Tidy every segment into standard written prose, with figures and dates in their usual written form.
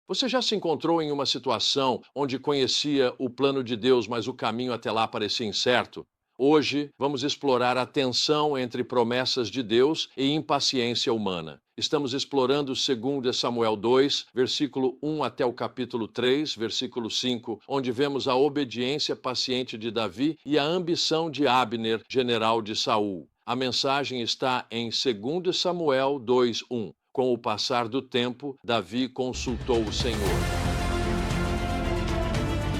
Você já se encontrou em uma situação onde conhecia o plano de Deus, mas o caminho até lá parecia incerto? Hoje, vamos explorar a tensão entre promessas de Deus e impaciência humana. Estamos explorando 2 Samuel 2, versículo 1 até o capítulo 3, versículo 5, onde vemos a obediência paciente de Davi e a ambição de Abner, general de Saul. A mensagem está em 2 Samuel 2:1. Com o passar do tempo, Davi consultou o Senhor.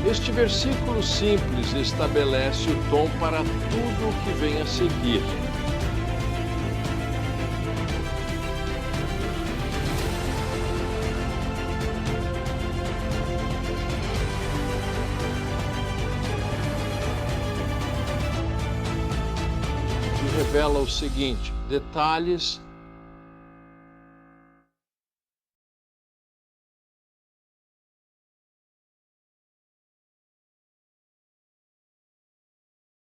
Este versículo simples estabelece o tom para tudo o que vem a seguir. Que revela o seguinte: detalhes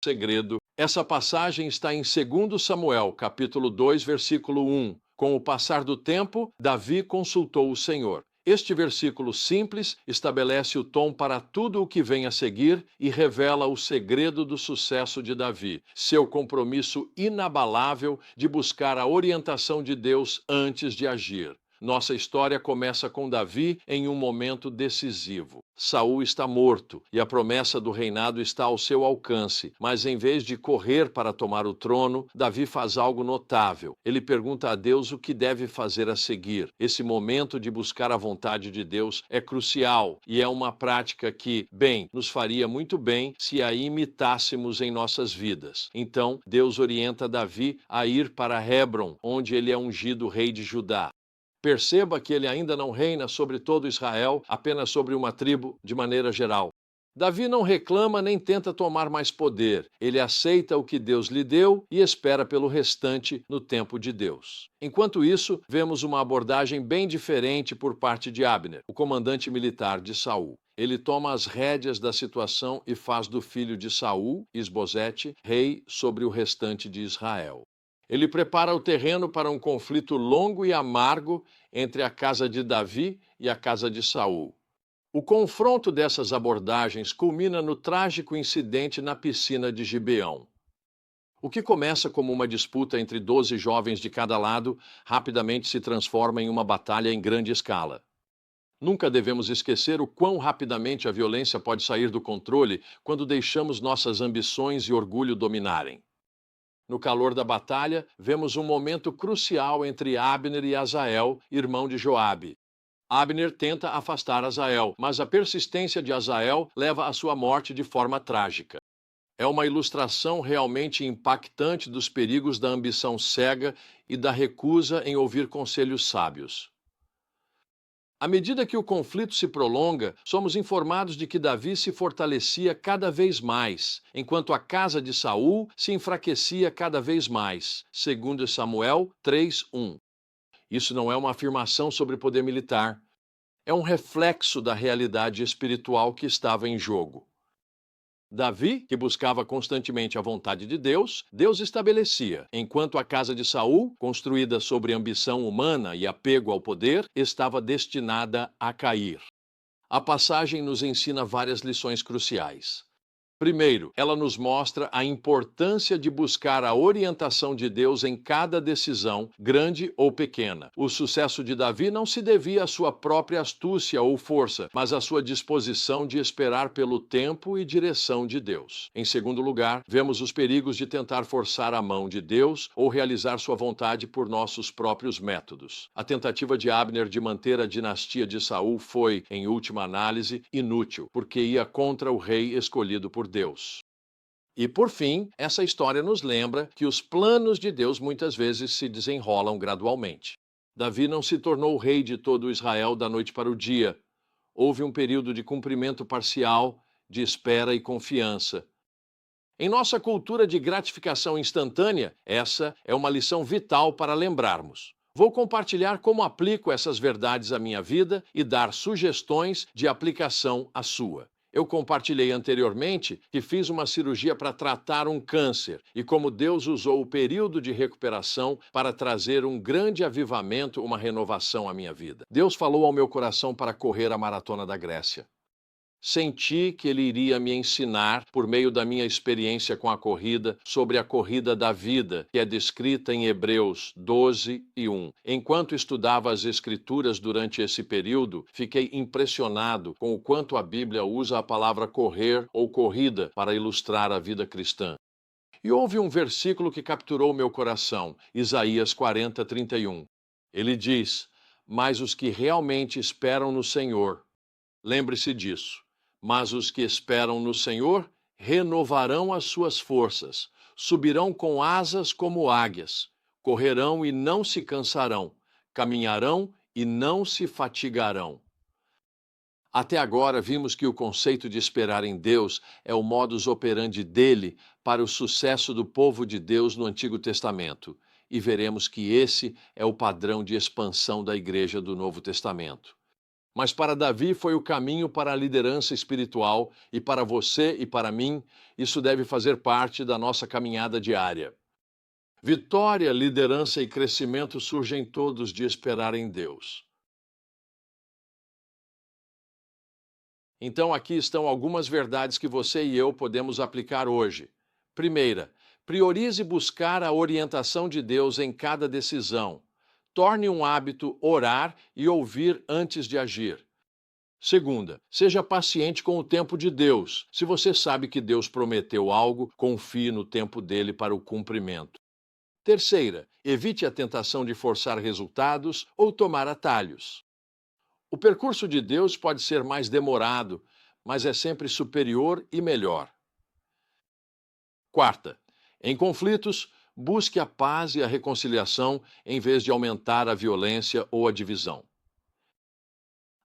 segredo. Essa passagem está em 2 Samuel, capítulo 2, versículo 1. Com o passar do tempo, Davi consultou o Senhor. Este versículo simples estabelece o tom para tudo o que vem a seguir e revela o segredo do sucesso de Davi, seu compromisso inabalável de buscar a orientação de Deus antes de agir. Nossa história começa com Davi em um momento decisivo. Saul está morto e a promessa do reinado está ao seu alcance, mas em vez de correr para tomar o trono, Davi faz algo notável. Ele pergunta a Deus o que deve fazer a seguir. Esse momento de buscar a vontade de Deus é crucial e é uma prática que, bem, nos faria muito bem se a imitássemos em nossas vidas. Então, Deus orienta Davi a ir para Hebron, onde ele é ungido rei de Judá. Perceba que ele ainda não reina sobre todo Israel, apenas sobre uma tribo de maneira geral. Davi não reclama nem tenta tomar mais poder. Ele aceita o que Deus lhe deu e espera pelo restante no tempo de Deus. Enquanto isso, vemos uma abordagem bem diferente por parte de Abner, o comandante militar de Saul. Ele toma as rédeas da situação e faz do filho de Saul, Isbosete, rei sobre o restante de Israel. Ele prepara o terreno para um conflito longo e amargo entre a casa de Davi e a casa de Saul. O confronto dessas abordagens culmina no trágico incidente na piscina de Gibeão. O que começa como uma disputa entre 12 jovens de cada lado, rapidamente se transforma em uma batalha em grande escala. Nunca devemos esquecer o quão rapidamente a violência pode sair do controle quando deixamos nossas ambições e orgulho dominarem. No calor da batalha, vemos um momento crucial entre Abner e Asael, irmão de Joabe. Abner tenta afastar Asael, mas a persistência de Asael leva à sua morte de forma trágica. É uma ilustração realmente impactante dos perigos da ambição cega e da recusa em ouvir conselhos sábios. À medida que o conflito se prolonga, somos informados de que Davi se fortalecia cada vez mais, enquanto a casa de Saul se enfraquecia cada vez mais. 2 Samuel 3:1. Isso não é uma afirmação sobre poder militar. É um reflexo da realidade espiritual que estava em jogo. Davi, que buscava constantemente a vontade de Deus, Deus estabelecia, enquanto a casa de Saul, construída sobre ambição humana e apego ao poder, estava destinada a cair. A passagem nos ensina várias lições cruciais. Primeiro, ela nos mostra a importância de buscar a orientação de Deus em cada decisão, grande ou pequena. O sucesso de Davi não se devia à sua própria astúcia ou força, mas à sua disposição de esperar pelo tempo e direção de Deus. Em segundo lugar, vemos os perigos de tentar forçar a mão de Deus ou realizar sua vontade por nossos próprios métodos. A tentativa de Abner de manter a dinastia de Saul foi, em última análise, inútil, porque ia contra o rei escolhido por Deus. E por fim, essa história nos lembra que os planos de Deus muitas vezes se desenrolam gradualmente. Davi não se tornou rei de todo Israel da noite para o dia. Houve um período de cumprimento parcial, de espera e confiança. Em nossa cultura de gratificação instantânea, essa é uma lição vital para lembrarmos. Vou compartilhar como aplico essas verdades à minha vida e dar sugestões de aplicação à sua. Eu compartilhei anteriormente que fiz uma cirurgia para tratar um câncer e como Deus usou o período de recuperação para trazer um grande avivamento, uma renovação à minha vida. Deus falou ao meu coração para correr a maratona da Grécia. Senti que ele iria me ensinar, por meio da minha experiência com a corrida, sobre a corrida da vida, que é descrita em Hebreus 12:1. Enquanto estudava as Escrituras durante esse período, fiquei impressionado com o quanto a Bíblia usa a palavra correr ou corrida para ilustrar a vida cristã. E houve um versículo que capturou meu coração, Isaías 40:31. Ele diz: "Mas os que realmente esperam no Senhor", lembre-se disso, "mas os que esperam no Senhor renovarão as suas forças, subirão com asas como águias, correrão e não se cansarão, caminharão e não se fatigarão." Até agora vimos que o conceito de esperar em Deus é o modus operandi dele para o sucesso do povo de Deus no Antigo Testamento, e veremos que esse é o padrão de expansão da Igreja do Novo Testamento. Mas para Davi foi o caminho para a liderança espiritual, e para você e para mim, isso deve fazer parte da nossa caminhada diária. Vitória, liderança e crescimento surgem todos de esperar em Deus. Então, aqui estão algumas verdades que você e eu podemos aplicar hoje. Primeira, priorize buscar a orientação de Deus em cada decisão. Torne um hábito orar e ouvir antes de agir. Segunda, seja paciente com o tempo de Deus. Se você sabe que Deus prometeu algo, confie no tempo dele para o cumprimento. Terceira, evite a tentação de forçar resultados ou tomar atalhos. O percurso de Deus pode ser mais demorado, mas é sempre superior e melhor. Quarta, em conflitos, busque a paz e a reconciliação em vez de aumentar a violência ou a divisão.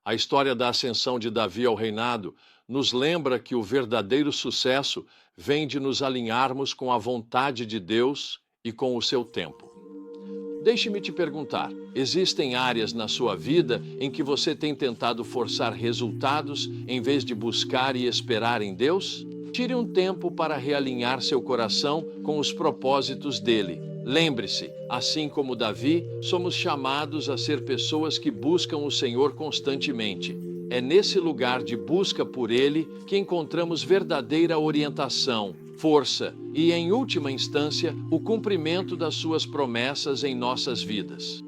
A história da ascensão de Davi ao reinado nos lembra que o verdadeiro sucesso vem de nos alinharmos com a vontade de Deus e com o seu tempo. Deixe-me te perguntar, existem áreas na sua vida em que você tem tentado forçar resultados em vez de buscar e esperar em Deus? Tire um tempo para realinhar seu coração com os propósitos dele. Lembre-se, assim como Davi, somos chamados a ser pessoas que buscam o Senhor constantemente. É nesse lugar de busca por ele que encontramos verdadeira orientação, força e, em última instância, o cumprimento das suas promessas em nossas vidas.